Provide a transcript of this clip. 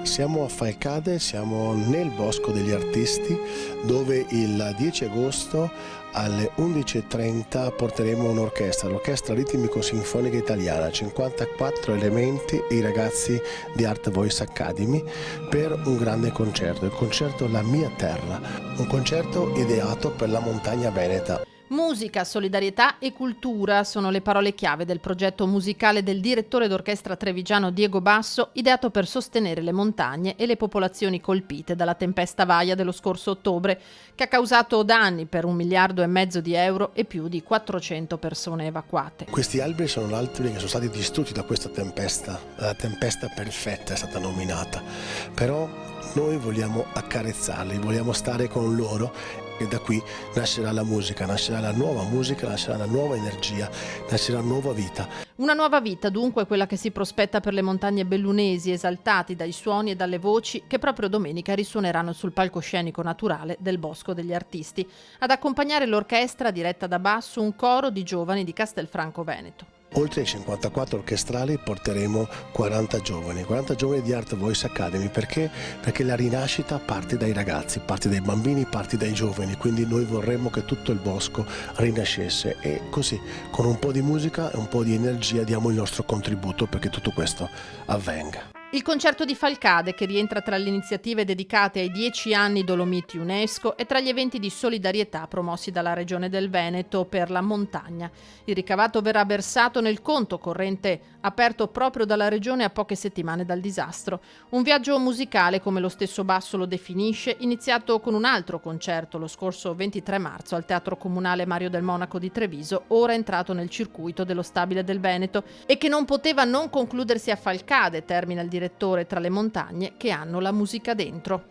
Siamo a Falcade, siamo nel Bosco degli Artisti, dove il 10 agosto alle 11:30 porteremo un'orchestra, l'Orchestra Ritmico-Sinfonica Italiana, 54 elementi e i ragazzi di Art Voice Academy per un grande concerto, il concerto La mia terra, un concerto ideato per la montagna veneta. Musica, solidarietà e cultura sono le parole chiave del progetto musicale del direttore d'orchestra trevigiano Diego Basso, ideato per sostenere le montagne e le popolazioni colpite dalla tempesta Vaia dello scorso ottobre, che ha causato danni per 1,5 miliardi di euro e più di 400 persone evacuate. Questi alberi sono alberi che sono stati distrutti da questa tempesta, la tempesta perfetta è stata nominata, però noi vogliamo accarezzarli, vogliamo stare con loro. E da qui nascerà la musica, nascerà la nuova energia, nascerà nuova vita. Una nuova vita dunque quella che si prospetta per le montagne bellunesi, esaltati dai suoni e dalle voci che proprio domenica risuoneranno sul palcoscenico naturale del Bosco degli Artisti. Ad accompagnare l'orchestra, diretta da Basso, un coro di giovani di Castelfranco Veneto. Oltre ai 54 orchestrali porteremo 40 giovani di Art Voice Academy. Perché? Perché la rinascita parte dai ragazzi, parte dai bambini, parte dai giovani, quindi noi vorremmo che tutto il bosco rinascesse e così con un po' di musica e un po' di energia diamo il nostro contributo perché tutto questo avvenga. Il concerto di Falcade, che rientra tra le iniziative dedicate ai 10 anni Dolomiti UNESCO e tra gli eventi di solidarietà promossi dalla Regione del Veneto per la montagna. Il ricavato verrà versato nel conto corrente aperto proprio dalla Regione a poche settimane dal disastro. Un viaggio musicale, come lo stesso Basso lo definisce, iniziato con un altro concerto lo scorso 23 marzo al Teatro Comunale Mario del Monaco di Treviso, ora entrato nel circuito dello Stabile del Veneto, e che non poteva non concludersi a Falcade, termina il direttore, tra le montagne che hanno la musica dentro.